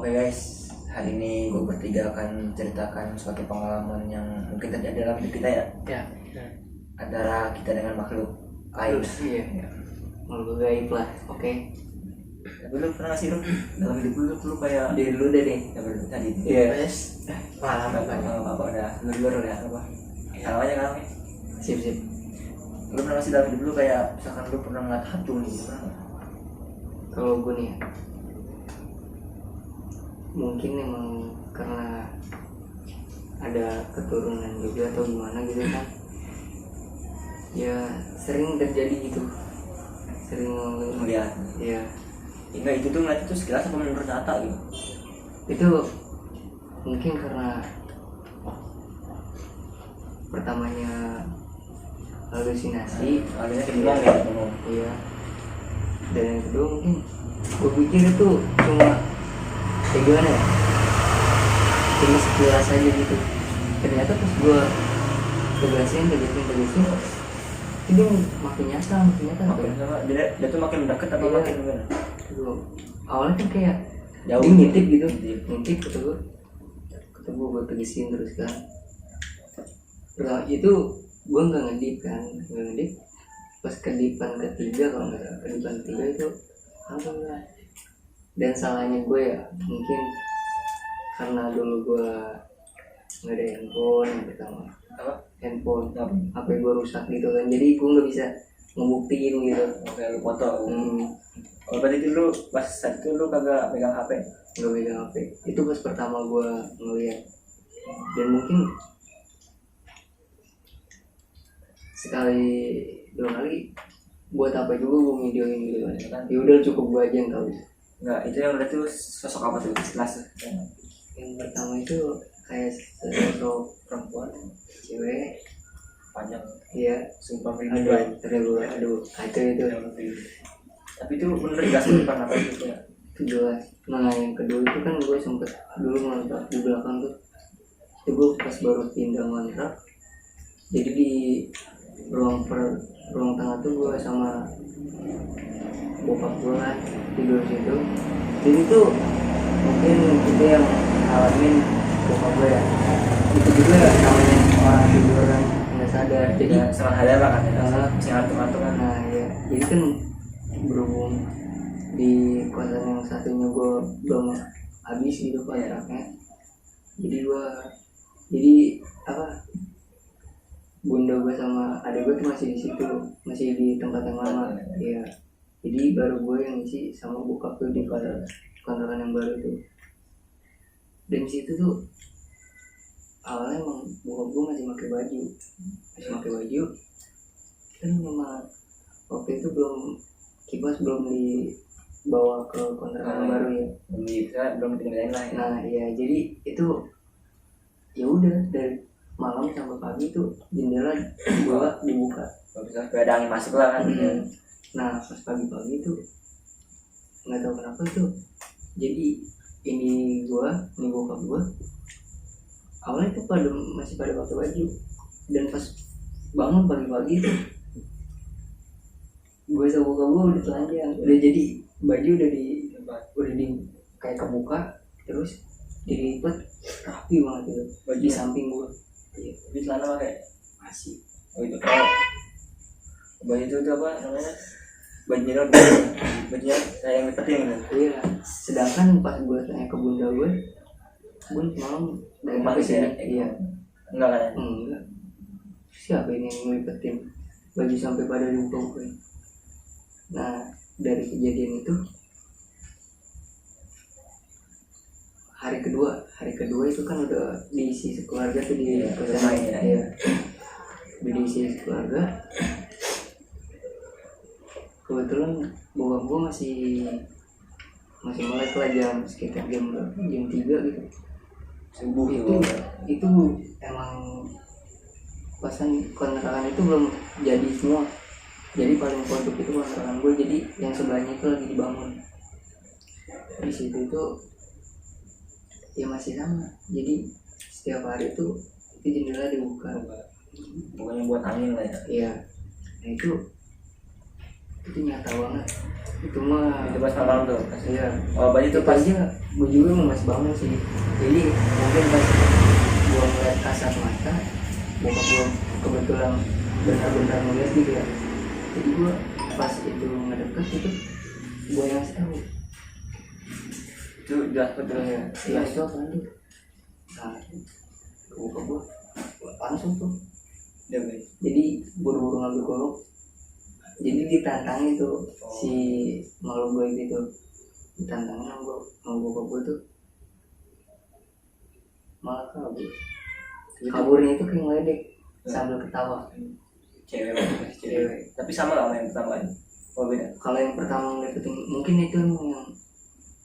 Oke guys, hari ini gue bertiga akan menceritakan suatu pengalaman yang mungkin terjadi dalam hidup kita ya. Ya. Antara kita dengan makhluk lain. Iya. Ya. Makhluk gaib lah. Oke. Tapi lu pernah nggak sih lu dalam hidup lu kayak Dari dulu deh. ya baru tadi. Iya. Pengalaman apa udah lur ya apa? Kalau aja kalau Sip. lu pernah nggak sih dalam hidup lu kayak misalkan lu pernah ngeliat hantu nih pernah nggak? Kalau gue nih, mungkin emang karena ada keturunan juga atau gimana gitu kan. Ya sering terjadi gitu. Sering Melihat. ya Enggak itu tuh ngeliat itu sekilas apa menurut nyata gitu? itu mungkin karena pertamanya halusinasi. Alurnya kayak bilang ya ngomong. Iya. Dan yang kedua mungkin gue pikir itu cuma kayak gimana ya, cuma sekilas aja gitu. Ternyata pas gue tegasin itu makin nyata Makin sama dia tuh makin mendekat apa Iya. makin gimana? Dulu awalnya kan kayak Jauh. dia ngintip gitu, ngintip kata gue tegasin terus kan. Terus itu gue nggak ngedip. Pas kedipan ketiga, kalau nggak salah kedipan ketiga itu alhamdulillah. Dan salahnya gue ya mungkin karena dulu gue nggak ada handphone yang pertama. Apa? Handphone HP gue rusak gitu kan, jadi gue nggak bisa ngebuktiin gitu. Oke, lu foto. Hmm, Oh, berarti itu lu pas saat itu lu kagak pegang HP? nggak pegang HP. Itu pas pertama gue ngeliat. Dan mungkin sekali dua kali buat apa juga gue videoin gitu kan. Ya udah cukup gue aja yang tahu. Enggak, itu yang udah tuh sosok apa tuh? Kelas Yang pertama itu kayak sosok perempuan cewek, panjang. iya. Sumpah Aduh, merinding. kacau itu. Tapi itu bener gas depan apa gitu ya? Itu jelas. Nah yang kedua itu kan gue sempet dulu ngontrak di belakang tuh. Itu gue pas baru pindah ngontrak, jadi di ruang tengah tuh gue sama bokap gue kan tidur situ. Jadi tuh mungkin itu yang ngalamin bokap gue ya. Itu juga namanya orang tiduran nggak sadar. Jadi Serang hadap lah kan ya? Nah. Si ngantuk-ngantuk kan. nah ya, jadi kan berhubung di kosan yang satunya gue belum habis gitu kontraknya. Jadi apa, bunda gue sama adik gue tuh masih di situ, masih di tempat yang lama ya. Jadi baru gue yang isi sama bokap tuh di kontrakan yang baru tuh. Dan di situ tuh awalnya emang bokap gue masih pakai baju kan. Memang waktu itu kipas belum dibawa ke kontrakan yang baru ya. Belum dipindahin lah ya. Nah iya, jadi itu ya udah dari malam sampai pagi tuh jendela gue dibuka. Kalau bisa ada angin masuk lah kan. Nah pas pagi-pagi tuh nggak tahu kenapa tuh, jadi ini bokap gue awalnya tuh masih pada pakai baju. Dan pas bangun pagi-pagi tuh gue sama bokap gue udah telanjang, udah jadi baju udah di kayak kebuka, terus dilipat rapi banget gitu Baju di samping gue. Iya. Tapi celana pakai. Masih Oh itu baju itu tuh apa namanya? Bajunya kayak yang lipetin gitu. iya. Sedangkan pas gue tanya ke bunda gue, bun malam dari Rumah ke sih sini. ya? Iya. Enggak kan ya? Enggak. Siapa ini yang ngelipetin baju sampai pada dibuka gue? Nah dari kejadian itu hari kedua itu kan udah diisi sekeluarga tuh di kosan ya. Udah diisi sekeluarga. Kebetulan bokap gue masih melek lah, sekitar jam 3 gitu. Subuh Itu emang kontrakan itu belum jadi semua. Jadi paling pondok itu kontrakan gue, jadi yang sebelahnya itu lagi dibangun. Di situ itu ya masih sama. Jadi setiap hari itu jendela dibuka. Pokoknya buat angin lah ya. Iya. Nah itu nyata banget. itu mah Itu pas malam tuh. iya. Oh, berarti itu Itu pas aja gue juga mas bangun sih, jadi mungkin pas gue ngeliat kasat mata bokap gue kebetulan benar-benar ngeliat gitu ya, jadi gue pas itu ngedeket itu gue yang tahu itu udah betul ya. ya itu apa tuh, nah bokap gue langsung tuh, Udah guys. jadi buru-buru ngambil golok, jadi ditantangin tuh si makhluk gue gitu, ditantangin sama bokap gue tuh, malah kaburnya itu kayak ngeledek sambil ketawa. Cewek. Tapi sama lah sama yang pertama ini. Oh beda. Kalau yang pertama ngeliatin mungkin itu yang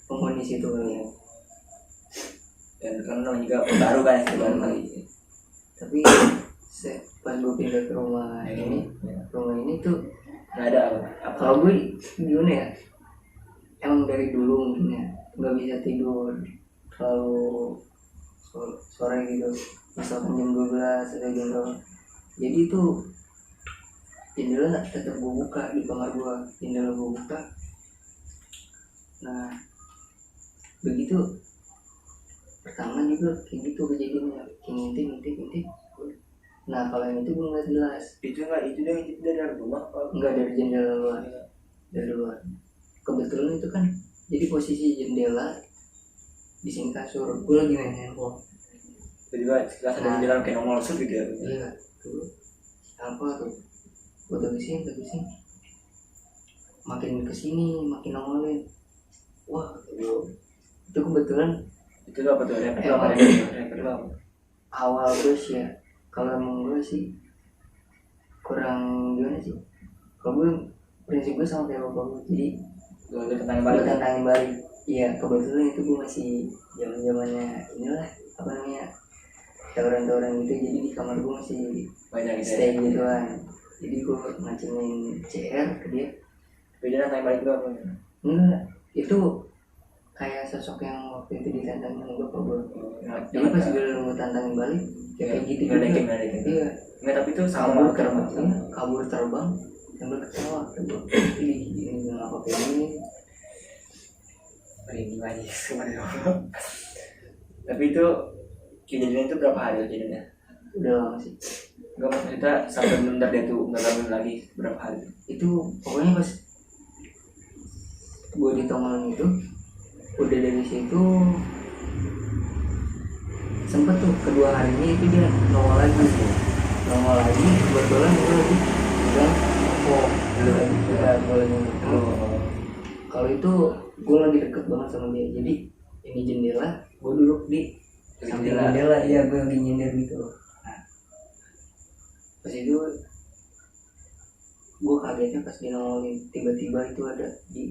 penghuni situ kali ya, Dan kan namanya juga baru kan yang baru kali. tapi pas gue pindah ke rumah ini tuh Nggak ada apa. kalau gue gimana ya, emang dari dulu mungkin ya nggak bisa tidur terlalu sore gitu, misalkan jam 12 atau jam berapa, jadi itu jendela tetap gue buka di kamar gue, jendela gue buka. Nah begitu pertama juga kayak gitu kejadiannya, kayak ngintip. Nah kalau yang itu gue nggak jelas, Itu dia dari rumah apa? nggak dari jendela luar, dari luar. Kebetulan itu kan jadi posisi jendela di sini kasur, gue lagi main handphone. Tiba-tiba setelah ada jalan kayak nongol set gitu ya. Iya tuh apa tuh, gue terusin makin kesini makin nongolin, wah itu kebetulan Itu apa tuh? Repet apa? awal gue sih ya, kalau emang gue sih kurang gimana sih, kalau gue prinsip gue sama kayak bapak gue, jadi Gue tentangin balik. iya kebetulan itu gue masih zamannya inilah apa namanya tawuran gitu, jadi di kamar gue masih Banyak gitu stay ya. gituan, jadi gue ngacungin CR ke dia. Beda tentangin balik itu apa? Enggak, itu kayak sosok yang waktu itu ditantangin gue kok gue. Jadi pas gue mau tantangin balik, kayak gitu juga. Iya. Enggak, tapi itu sama kabur terbang sambil ketawa. Ini apa kayak ini? Merinding lagi sebenarnya. Tapi itu kejadian itu berapa hari kejadiannya? Udah lama sih. Enggak, maksudnya sampai benar dia tuh nggak bangun lagi berapa hari? Itu pokoknya pas gue ditongolin itu, udah dari situ sempet tuh kedua harinya itu dia nongol lagi, kebetulan gue lagi bilang kok gue lagi kalau itu gue lagi deket banget sama dia, jadi ini jendela, gue duduk di samping jendela, iya gue lagi nyender gitu. Nah, pas itu gue kagetnya pas dia nongolin, tiba-tiba itu ada di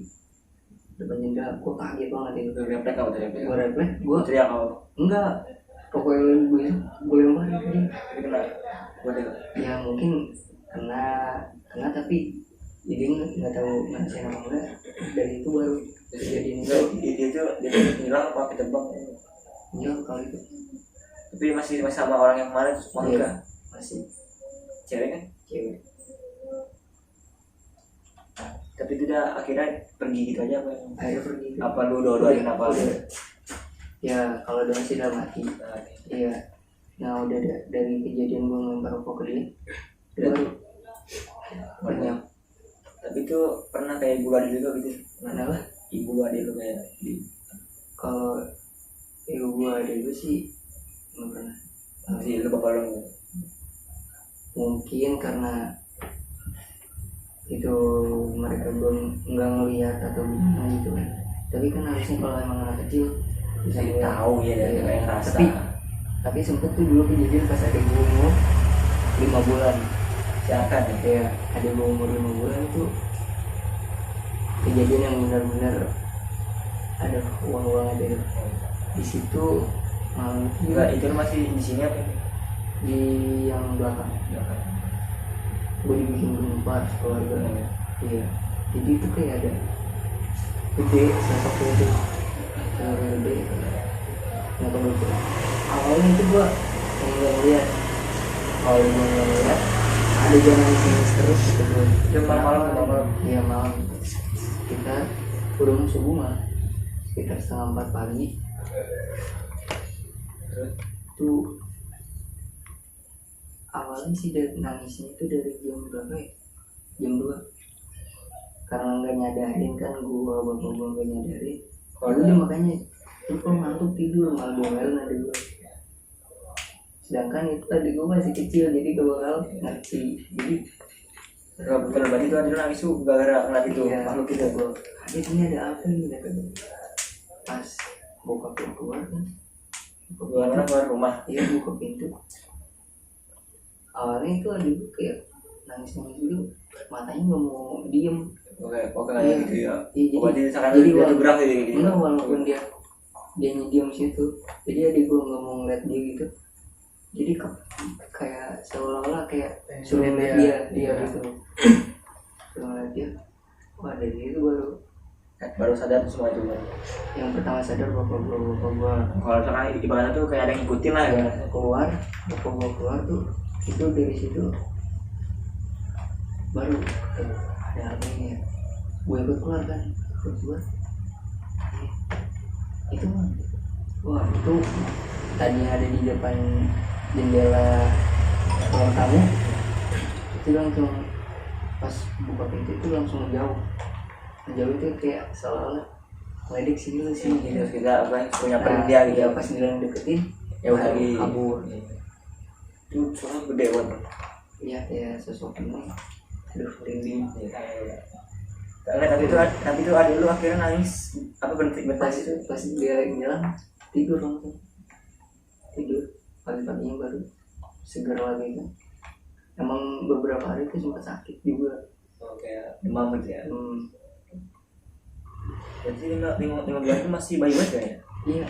depan jendela, gue kaget banget itu. Refleks apa tadi? Gue refleks, gue teriak apa? enggak, pokoknya gue lemparin dia. Tapi kena waduh. Ya mungkin kena tapi jadi nggak tahu ngerasain apa enggak, dari itu baru kejadian itu. Dia tuh hilang apa ketebak? Iya kali itu Tapi masih sama orang yang kemarin semua enggak? masih Cewek kan? cewek. Tapi itu udah akhirnya pergi gitu aja apa? Akhirnya pergi. Apa lu doa-doain apa? Ya kalau doa sih udah mati. Iya. Nah udah dari kejadian gue ngelempar rokok ke dia, baru banyak. Tapi itu pernah kayak ibu adik juga gitu? Kenapa? Ibu adik lu kayak di Kalau ibu gue ada gue sih nggak pernah. si lu bapak lu Mungkin karena itu mereka belum nggak ngelihat atau gimana gitu kan. Tapi kan harusnya kalau emang anak kecil bisa tahu ya dari kayak rasa. Tapi sempet tuh dulu kejadian pas ada gue umur 5 bulan. Silakan Ya ada gue umur 5 bulan itu kejadian yang benar-benar ada uang ada di situ. Malam itu enggak, itu masih di sini apa? di yang belakang. Gue dibikin berempat keluarga. Iya. Jadi itu kayak ada gede, sosoknya itu sangat gede. Nggak tahu itu. Awalnya itu gue nggak ngeliat. Kalau gue nggak ngeliat, ada jalan sini terus gitu gue. Itu malam. Iya malam. kita udah mau subuh mah sekitar 3:30 pagi tuh. Awalnya sih dari nangisnya itu dari jam berapa ya, jam 2, karena nggak nyadarin kan bapak gua nggak nyadarin. Kalau dia makanya lu kalau ngantuk tidur malah bawel ada gua, sedangkan itu tadi gua masih kecil jadi gak bakal ngerti. Jadi kalau berarti itu ada nangis tuh gara-gara ngeliat itu iya, makhluk itu. gua ini ada apa ini kata gua. Pas bokap gua keluar kan, keluar rumah. iya buka pintu. Awalnya itu ada kayak nangis dulu, matanya nggak mau diem. Oke kayak gitu ya. Iya, Berarti sekarang jadi dia tuh gerak gitu. enggak, walaupun dia diem situ, jadi adik gue nggak mau ngeliat dia gitu. Jadi kayak seolah-olah kayak suruh ngeliat dia gitu. Suruh ngeliat dia. Wah dari itu baru sadar semua itu. Yang pertama sadar bapak gue. Kalau sekarang ibaratnya tuh kayak ada yang ngikutin lah ya. Keluar, bapak gue keluar tuh, itu dari situ baru ada apa ini ya, gue ikut keluar kan, itu mah, wah itu tadinya ada di depan jendela ruang tamu, itu langsung pas buka pintu itu langsung jauh itu kayak seolah-olah medik sini Terus kita punya dia gitu. Ya pas dia deketin ya udah lagi kabur. Itu soalnya gede banget. Iya ya sosok ini, aduh merinding. Tapi itu ada lu akhirnya nangis apa berhenti pas dia ngilang tidur langsung pagi-paginya baru segar lagi kan. Emang beberapa hari itu sempat sakit juga. Kayak demam gitu ya. Berarti 5 bulan itu masih bayi banget ya? Iya,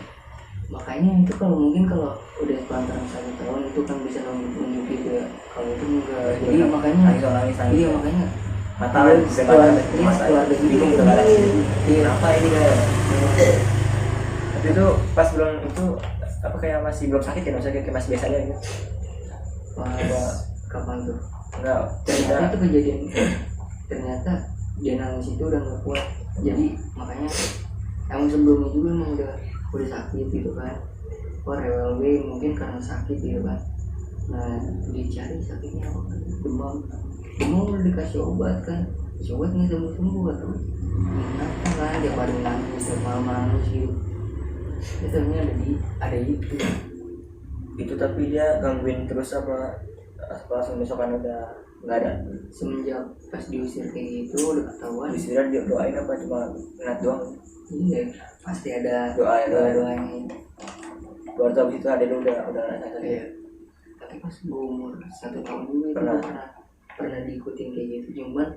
makanya itu kalau udah sepantaran 1 tahun itu kan bisa nunjuk gitu ya. Kalau itu enggak, jadi makanya nangis. Iya makanya mata kan bisa keluarga bingung udah ada apa ini kayak. Tapi itu pas belum itu apa kayak masih belum sakit ya, maksudnya kayak masih biasa aja gitu. Kapan tuh? Enggak, ternyata itu kejadian. Ternyata dia nangis itu udah nggak kuat, jadi makanya emang sebelumnya juga emang udah sakit gitu kan. Wah rewel mungkin karena sakit gitu kan. Nah dicari sakitnya apa kan, demam udah dikasih obat kan, obat nggak sembuh atau kenapa kan dia pada nangis malam gitu. Itu ada itu tapi dia gangguin terus apa langsung besokan udah nggak ada. Semenjak pas diusir kayak gitu udah ketahuan. Diusir dia doain apa cuma ngeliat doang? Iya pasti ada doanya. Baru tahu itu ada udah rasa. Iya. Tapi pas gue umur 1 tahun juga itu pernah diikutin kayak gitu, cuman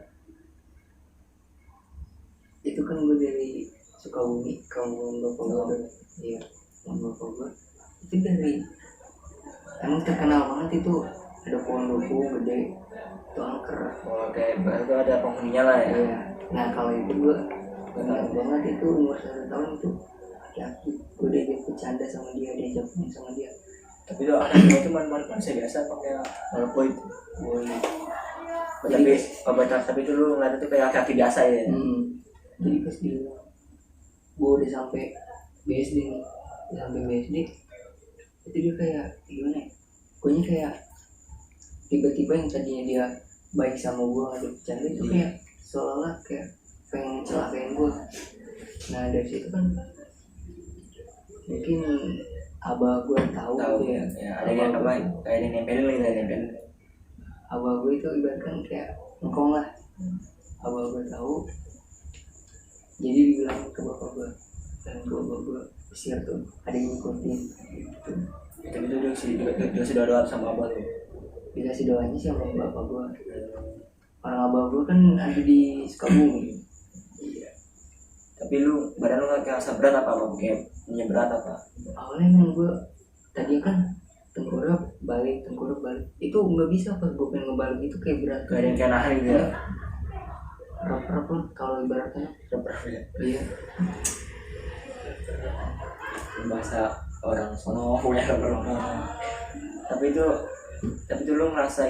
itu kan gue dari Sukabumi, kampung bapak gue. Iya, kampung bapak gue itu dari emang terkenal banget itu, ada pohon duku gede itu angker. Kayak itu ada penghuninya lah ya. Iya. Nah kalau itu gue kenal banget itu umur 1 tahun itu hati-hati gue diajak bercanda sama dia, diajak main sama dia. Tapi itu akhirnya cuma manusia biasa pakai maluku itu. Tapi itu lu ngeliat itu kayak kaki biasa ya. Jadi pas dia gue udah sampai BSD nih, itu dia kayak gimana ya? Gue kayak tiba-tiba yang tadinya dia baik sama gue ngajak bercanda itu kayak seolah-olah kayak pengen celakain gue. Nah dari situ kan mungkin abah gue tahu ya ada yang apa kayak yang nempelin. Abah gue itu ibaratkan kayak engkong lah. Abah gue tahu, jadi dibilang ke bapak gue, dan bapak gue usir tuh ada yang ngikutin gitu. Tapi itu dia sudah doa sama abah tuh. Dikasih doanya sih sama bapak gue. Orang abah gue kan ada di Sukabumi. Iya. Tapi lu badan lu nggak kayak berat apa kayak berat apa? Awalnya emang gue tadi kan tengkurap balik itu nggak bisa. Pas gue pengen ngebalik itu kayak berat, gak ada yang kayak nahan gitu ya. Rap lah kalau ibaratnya. Ya. Iya. Bahasa orang sono punya rap. Tapi itu lu ngerasain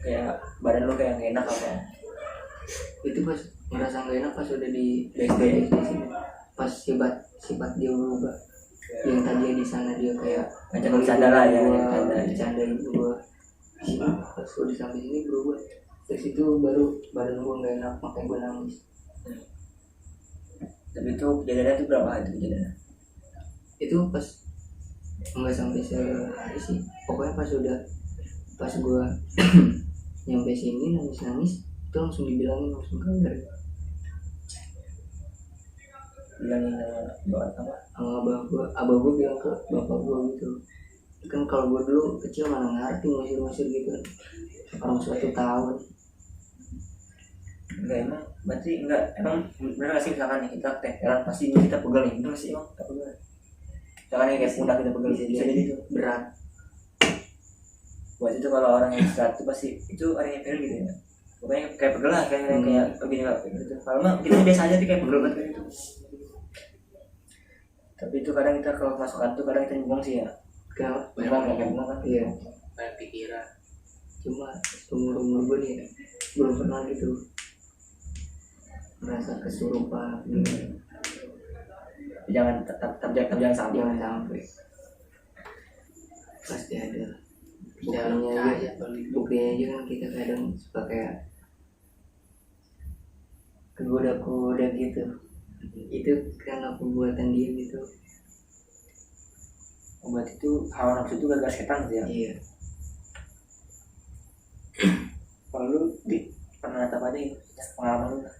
kayak badan lu kayak gak enak apa? Itu pas ngerasa nggak enak pas udah di BSD sini, pas sifat dia berubah. Yang tadi di sana dia kayak ngajak bercanda lah ya, bercandain gua. Di sini pas udah sampai sini berubah. Terus itu baru badan gua nggak enak, makanya gua nangis. Tapi itu kejadiannya itu berapa hari itu kejadiannya? Itu pas nggak sampai sehari sih, pokoknya pas gua nyampe sini nangis itu langsung dibilangin, langsung kabar Bilangin buat apa? sama abah gua bilang ke bapak gua gitu kan, kalau gua dulu kecil mana ngerti ngusir gitu orang 1 tahun. Enggak emang, berarti enggak emang bener gak sih misalkan nih kita teheran pasti kita pegel nih, bener sih emang kita pegel. Misalkan nih kayak pundak kita pegel bisa jadi itu Berat. buat itu kalau orang yang istirahat itu pasti itu orang yang pegel gitu ya. Pokoknya kayak pegel lah kayak begini lah gitu. Kalau mah kita biasa aja sih kayak pegel banget gitu. Tapi itu kadang kita kalau masuk kantor kadang kita nyumbang sih ya. Kenapa? Nyumbang kayak bener kan? Iya. banyak pikiran. Cuma umur gua nih belum pernah gitu merasa kesurupan. Jangan jangan sampai. Jangan sampai. Pasti ada. Jangan Buktinya aja, cahaya buktinya aja kan kita kadang suka kayak kegoda gitu. Itu karena perbuatan dia gitu. Obat itu hawa nafsu itu gara-gara setan gitu ya. Iya. Kalau lu pernah apa aja gitu pengalaman lu lah.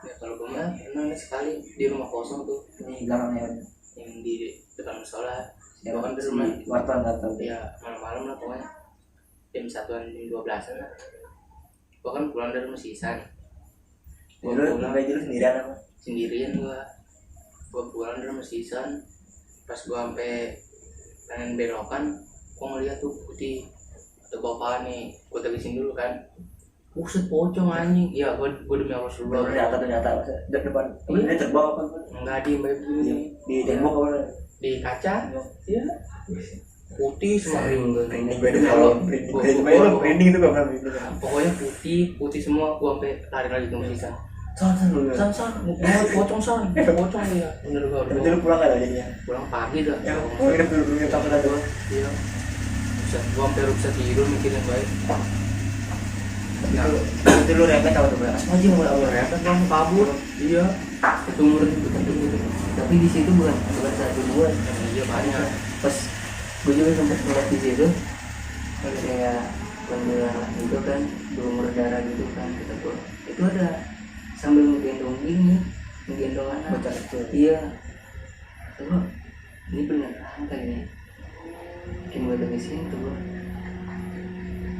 Ya kalau gue mah pernah sekali di rumah kosong tuh Ini belakangnya yang di depan musola. yang Gua kan di rumah wartawan nggak tahu. ya malam-malam lah pokoknya jam 1-an jam 12-an lah. Gua kan pulang dari Mesisan. Gua Lu pulang nggak jelas sendirian apa? sendirian gua pulang dari Mesisan. Pas gua sampai pengen belokan, gua ngeliat tuh putih ada bapak nih. Gua tegesin dulu kan. Buset pocong anjing. Iya, gua demi Allah Belum suruh. ternyata depan ini terbang apa? Enggak di begini Di tembok apa? di kaca. Iya. Putih semua. Branding itu gak Pokoknya putih semua. Gua sampai lari lagi ke Mesisan. San, pocong ya. Bener gua. Tapi lu pulang gak tau jadinya? Pulang pagi dah. Yang nginep dulu takut ada. Iya. Bisa gua sampai bisa tidur mikirin baik. Nah, itu lu repet apa tuh? Asma aja mau Repot gua mau kabur. Iya. Itu umur gitu. Tapi di situ bukan satu dua. Iya banyak. Pas gue juga sempat ngeliat di situ kayak pembelaan itu kan belum berdarah gitu kan kita tuh itu ada sambil menggendong anak. Betul. Iya. Tuh ini beneran kayaknya. Bikin gue tegesin tuh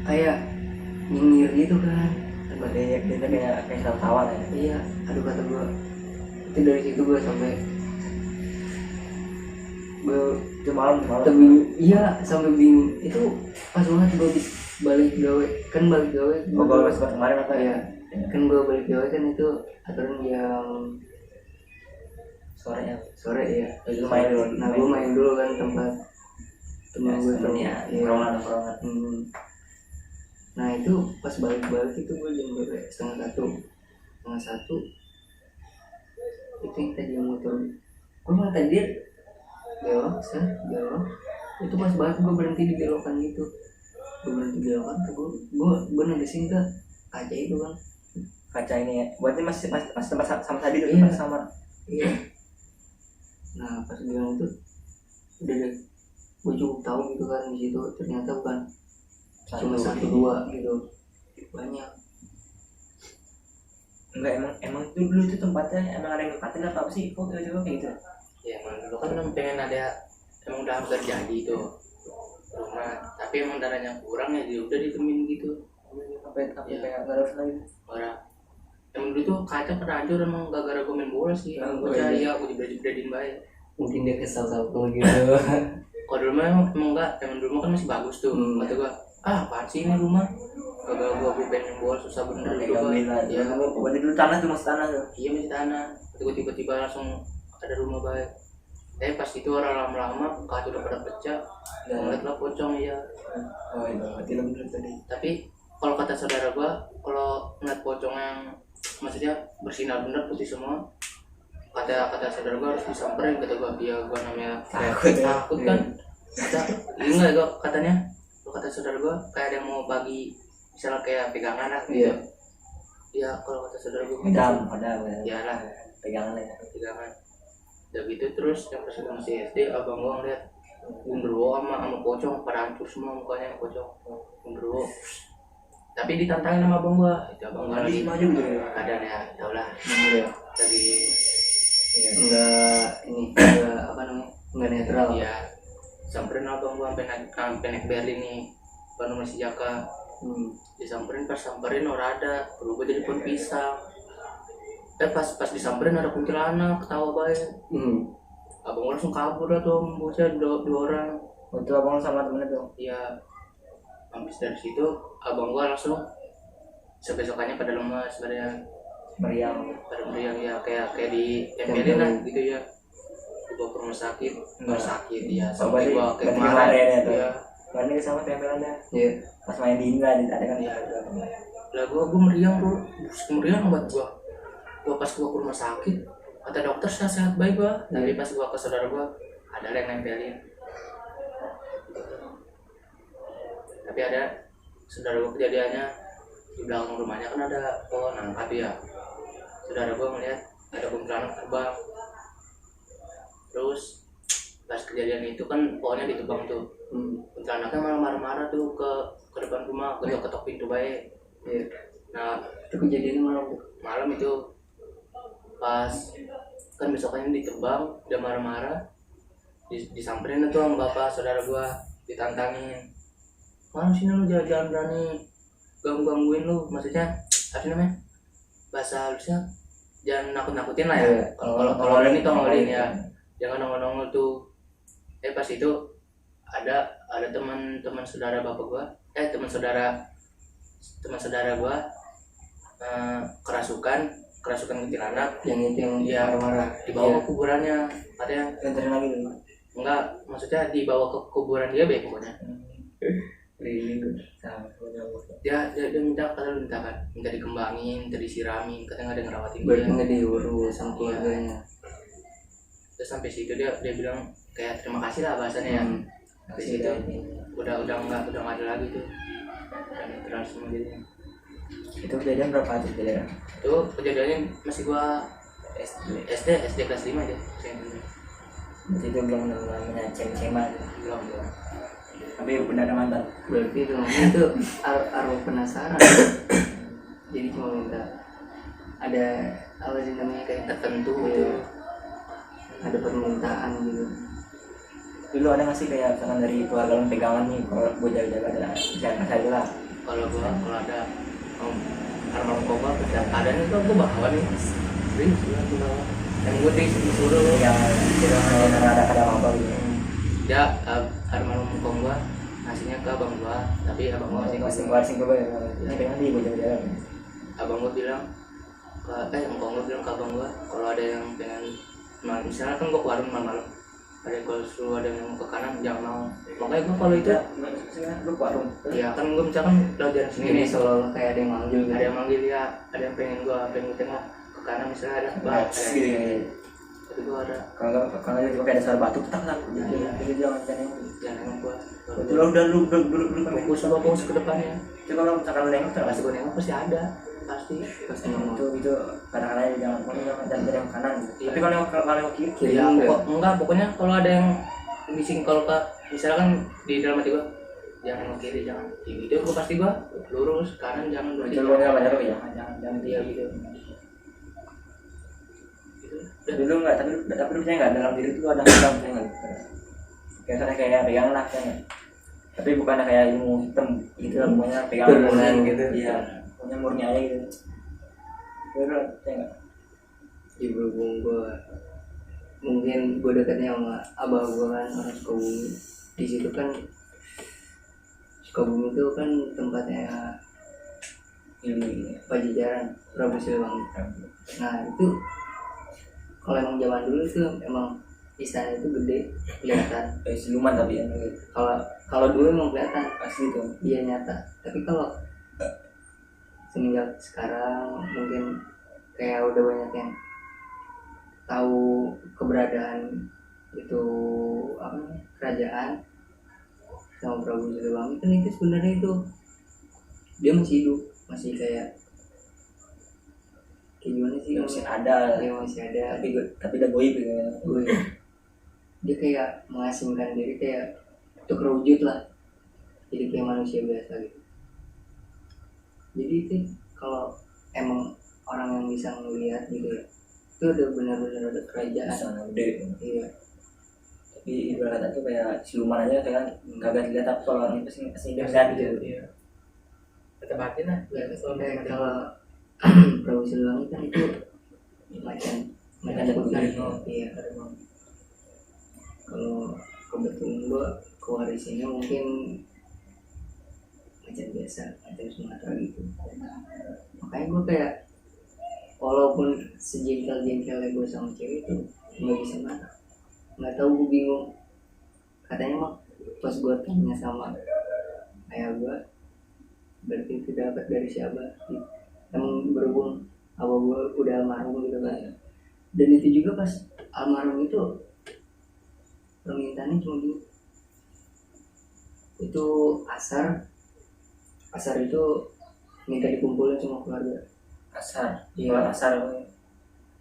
kayak nyinyir gitu kan. Kita kayak tawa ya. Iya, aduh kata gue itu dari situ gue sampai gue Itu malam. iya sampai bingung itu pas banget gue balik gawe Oh, baru masuk kemarin apa ya? ya kan gue balik gawe kan itu aturan jam sore ya Itu main dulu. nah gue main dulu kan tempat temen gue tuh ya. iya. Perongan. Nah itu pas balik itu gue jam berapa setengah satu itu yang tadi yang motor gue malah tadi belok itu pas banget gue berhenti di belokan gitu gue negesin ke kaca itu kan Kaca ini ya. Buatnya masih tempat sama tadi tuh, Iya. tempat sama. iya nah pas bilang itu udah deh gue cukup tahu gitu kan di situ ternyata bukan cuma 1-2 gitu banyak. Enggak emang dulu itu tempatnya emang ada yang nempatin apa sih? Kok tiba-tiba kayak gitu? Ya emang dulu kan pengen ada emang udah harus terjadi itu rumah, tapi emang darahnya kurang ya dia udah ditemin gitu. Sampai Iya. kayak nggak harus lagi. Orang emang dulu tuh kaca pada hancur emang gara-gara gue main bola sih. Oh, Gue iya. cari ya gue dibredin baik. Mungkin dia kesal sama gue gitu. Kalau dulu mah emang enggak, emang dulu mah kan masih bagus tuh. Kata gue, apaan sih ini rumah? Gagal gue pengen bola susah bener Kayak dulu gamblin lah. Iya, Buat dulu tanah tuh masih tanah tuh. iya masih tanah. Tiba-tiba langsung ada rumah baik. Pas itu orang lama-lama kaca udah pada pecah. Ngeliat lah pocong ya. Oh iya, berarti lo bener tadi. Tapi kalau kata saudara gua, kalau ngeliat pocong yang maksudnya bersinar bener putih semua. Kata saudara gue harus disamperin, kata gue dia gue namanya takut kan. Kata enggak gue katanya, kata saudara gue kayak ada yang mau bagi misalnya kayak pegangan lah gitu. Ya kalau kata saudara gue ada ya lah pegangan ya. pegangan udah gitu. Terus yang pas gue masih SD abang gue ngeliat genderuwo sama pocong pada hancur semua mukanya pocong genderuwo, tapi ditantangin sama abang gue. Itu abang gue lagi maju gitu ya. ada ya tau lah lagi enggak apa namanya, enggak netral. ya samperin abang gue sampai naik Berlin nih Bandung masih Jaka. Disamperin, pas samperin orang ada berubah jadi pohon pisang. Pas disamperin ada kuntilanak ketawa baik. Abang langsung kabur lah tuh bocah dua orang. Itu abang sama temennya tuh. Iya. Habis dari situ abang gua langsung sebesokannya pada lemas, pada meriang ya kayak ditempelin lah gitu ya. Dibawa ke rumah sakit, ya sampai gua ke kemarin ya. Banding sama tempelannya. Iya. Pas main di Indra ada kan. Lah gua meriang bro, meriang buat gua pas gua ke rumah sakit kata dokter sehat baik gua, tapi pas gua ke saudara gua ada yang nempelin. Tapi ada saudara gua kejadiannya di belakang rumahnya kan ada pohon angkat ya. Saudara gua melihat ada kuntilanak terbang. Terus pas kejadian itu kan pohonnya ditebang tuh. Kuntilanaknya malah marah-marah tuh ke depan rumah, ketok pintu baik. Iya. Nah, Itu kejadiannya malam itu pas kan besoknya ditebang, dia marah-marah. Disamperin tuh sama bapak saudara gua, ditantangin. Mana sini lu jangan berani gangguin lu, maksudnya apa namanya? Bahasa halusnya jangan nakut-nakutin lah ya. Kalau berani tuh ngolin ya. Jangan nongol-nongol tuh. Pas itu ada teman saudara bapak gua, teman saudara gua kerasukan kuntilanak yang itu yang marah-marah dibawa ke kuburannya, katanya Nganterin lagi dulu. enggak, maksudnya dibawa ke kuburan dia be pokoknya. Dia minta dikembangin, minta disiramin, katanya nggak ada ngerawatin dia. berarti nggak diurus sama keluarganya. Terus sampai situ dia bilang kayak terima kasih lah bahasanya ya. Di situ udah nggak ada lagi tuh, dan terus semua jadinya. Itu kejadian berapa tuh kejadian? Itu kejadiannya masih gua SD kelas 5 aja. Berarti itu belum namanya cem-ceman. Belum. Tapi benar ada mantan. Berarti itu namanya itu arwah penasaran. Jadi cuma minta ada apa sih namanya kayak Tertentu gitu. gitu. Ada permintaan gitu. Dulu ada nggak sih kayak misalkan dari keluarga lu pegangan nih, kalau gue jaga ada jangan kasih lah. Kalau ada armor koba adanya tuh gue bawa nih. Serius gue bawa. Yang gue disuruh Yang tidak ada apa gitu. dia armor kong gua ngasihnya ke abang gua, tapi abang gua Masing-masing gue ya. Ini pengen di gue jaga. abang gua bilang engkong gua bilang ke abang gua kalau ada yang pengen misalnya kan gua ke warung malam-malam, ada yang kalau suruh ada yang mau ke kanan jangan mau. Makanya gua kalau itu Lu warung. ya kan gua misalkan udah jalan sini Ini nih, seolah kayak ada yang manggil gitu. ada yang manggil ya, ada yang pengen gua tengok ke kanan misalnya ada bak Gitu ya. tapi gua ada Kalau juga kayak ada suara batu tak jadi jangan nengok gua. itu lo udah lu fokus ke depannya. coba kalau misalkan lu nengok Pasti gua nengok pasti ada, pasti itu kadang-kadang jangan yang kanan Iya. tapi kalau nengok kiri ya enggak pokoknya kalau ada yang bising kalau misalkan di dalam hati gua jangan nengok kiri, jangan itu gua pasti gua lurus kanan, jangan berarti coba nengok banyak ya jangan dia gitu. dulu nggak tapi lu punya nggak dalam diri itu ada hitam kayak pegangan lah kayaknya, tapi bukan kayak ilmu hitam gitu lah, pokoknya pegangan Berenang gitu. iya pokoknya murni aja gitu. Bener saya nggak Di berhubung gue mungkin gue dekatnya sama abah gue kan orang Sukabumi. Di situ kan Sukabumi itu kan tempatnya ilmu Pajajaran Prabu Siliwangi. Nah itu kalau emang zaman dulu itu emang istana itu gede kelihatan. siluman tapi ya Kalau dulu emang kelihatan asli tuh dia nyata. Tapi kalau semenjak sekarang mungkin kayak udah banyak yang tahu keberadaan itu apa namanya, kerajaan sama Prabu Siliwangi, kan itu sebenarnya itu dia masih hidup, masih kayak gimana sih, masih ada, dia masih ada, tapi udah goib gitu ya. Dia kayak mengasingkan diri, kayak tukar wujud lah, jadi kayak manusia biasa gitu. Jadi itu kalau emang orang yang bisa ngelihat gitu ya, itu udah benar-benar ada kerajaan. Sana gede. Iya. Tapi ibarat kata tuh kayak siluman aja kan kagak dilihat, tapi kalau orang itu pasti dia lihat gitu. Iya. Tetap batin lah. Ya, kalau Prabu Siliwangi kan itu macam hutan. Iya. Kalau kebetulan gua kewarisannya mungkin macam biasa, macam Sumatera gitu. Makanya gua kayak walaupun sejengkel-jengkelnya gue sama cewek itu nggak bisa marah, nggak tahu, gue bingung. Katanya mah pas gue tanya sama ayah gue, berarti itu dapat dari siapa? Emang berhubung abah gue udah almarhum gitu kan. Dan itu juga pas almarhum itu permintaannya cuma gini, itu asar itu minta dikumpulin sama keluarga. Asar, Iya. asar.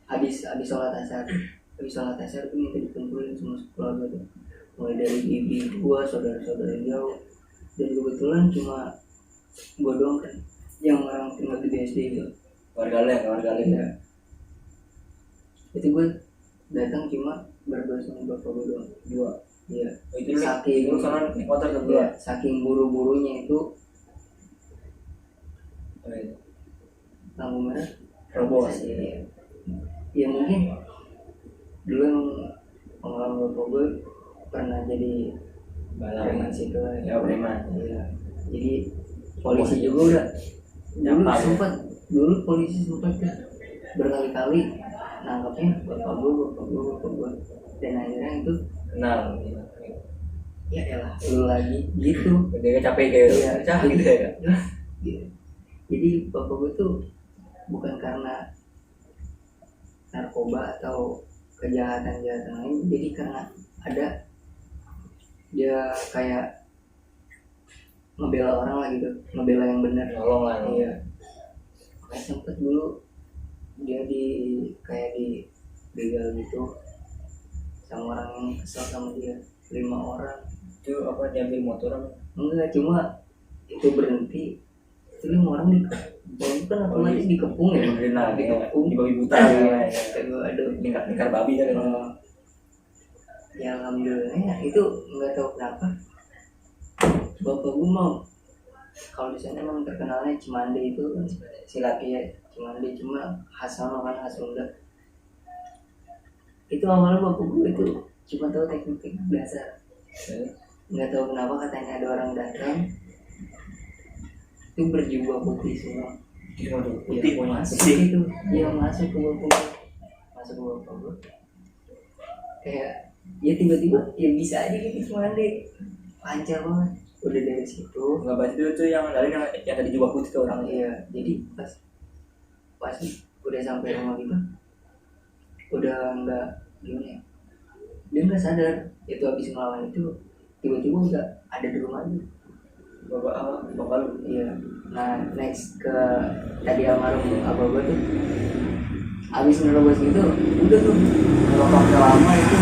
Habis sholat asar itu minta dikumpulin sama keluarga tuh, mulai dari ibu gua, saudara-saudara jauh, dan kebetulan cuma gua doang kan yang orang tinggal di BSD itu. Warga lain. Iya. Itu gua datang cuma berdua sama bapak gua doang. Dua. Iya. Oh, itu Saking- lu sama naik motor tuh Iya, dua. saking buru-burunya itu lampu merah Robos. Iya. Ya mungkin dulu yang pengalaman bapak gue pernah jadi preman situ Ya preman. Iya. Jadi polisi juga udah dulu polisi sempat ya, berkali-kali nangkapnya bapak gue, dan akhirnya itu Kenal. ya elah lu lagi gitu. Dia capek kayak Iya, capek gitu ya. Gitu. Jadi bapak gue tuh bukan karena narkoba atau kejahatan lain, jadi karena ada dia kayak ngebela orang lah gitu, ngebela yang benar. Nolong lah. Iya. Kayak sempet dulu dia kayak di begal gitu sama orang yang kesel sama dia, 5 orang. Itu apa, diambil motor apa? Enggak, cuma itu berhenti, itu 5 orang itu kan otomatis dikepung ya, dikepung, di babi buta ya. ya. Aduh, Lingkar babi kan. ya alhamdulillah ya, itu nggak tahu kenapa bapak gue mau, kalau di sana emang terkenalnya Cimande itu silat ya, Cimande, cuma khas sama kan, khas Sunda. Itu awalnya bapak gue itu cuma tahu teknik dasar, nggak tahu kenapa katanya ada orang datang itu berjubah putih semua. Putih mau Masuk masuk. itu, dia masuk ke bapak gue, kayak ya tiba-tiba ya bisa aja gitu, Cimande lancar banget. Udah dari situ Nggak baca itu tuh yang dari yang tadi jubah putih tuh orang. iya, jadi pas udah sampai rumah gitu udah nggak gimana ya, dia nggak sadar itu habis ngelawan itu tiba-tiba udah ada di rumah aja. Bapak lu. Iya. Nah next ke tadi almarhum abah gua tuh habis nerobos gitu udah tuh kalau pakai lama itu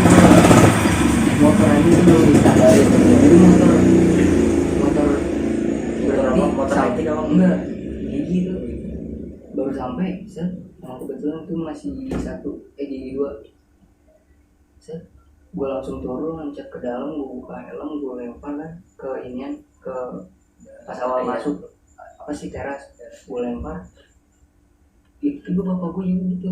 motor aja tuh belum distandarin, jadi motor berarti Motor metik apa? enggak gigi tuh baru sampai set. Nah kebetulan tuh masih gigi 2 set, gue langsung turun ngecek ke dalam, gue buka helm, gue lempar kan ke inian, ke pas awal masuk apa sih, teras, gue lempar itu juga bapak gue juga gitu,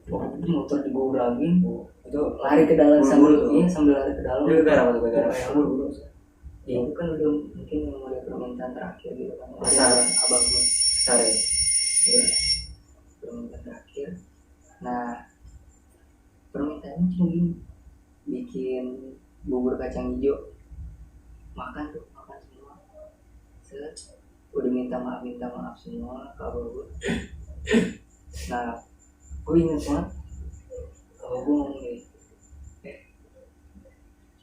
bapak gue motor digobragin, Itu lari ke dalam buru-buru tuh. sambil lari ke dalam. Itu gara apa tuh, gara Buka helm. buru-buru. Ya itu kan udah mungkin yang udah permintaan terakhir gitu kan, Asal. abang gue Sare. ya, permintaan terakhir. Nah permintaannya cuma gini, bikin bubur kacang hijau, makan semua set, udah minta maaf semua ke abang gue. Nah gue inget banget kalau gue ngomong gini,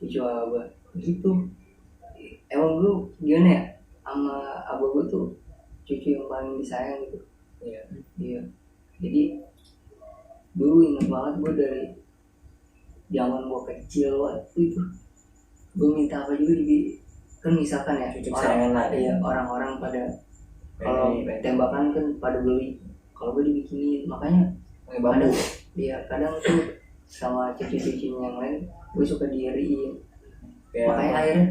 cucu abah gitu. Emang lu gimana ya, sama abah gue tuh cucu yang paling disayang gitu. Iya. Iya, jadi dulu inget banget gue dari zaman gue kecil waktu itu, gue minta apa juga di, kan misalkan ya Cucu kesayangan lah. iya, orang-orang pada kalau tembakan kan pada beli, kalau gue dibikinin. Makanya pakai bambu. iya, kadang tuh sama cucu-cucu yang lain gue suka diiriin. Kayak Makanya akhirnya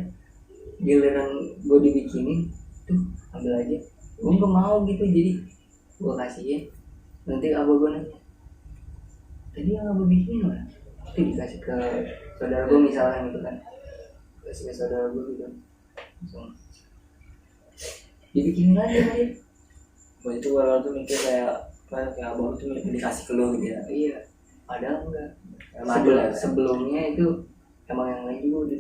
giliran gue dibikinin tuh ambil aja, gue nggak mau gitu. Jadi gue kasihin, nanti abah gue nanya, tadi yang abah bikin mana? Itu dikasih ke saudara gue misalkan gitu kan, kasih ke saudara gue gitu, langsung dibikinin aja dia. Gua itu awal tuh mikir kayak abang tuh dikasih ke lu gitu ya. Iya, padahal enggak. Emang ada lah. Sebelumnya itu emang yang lain juga udah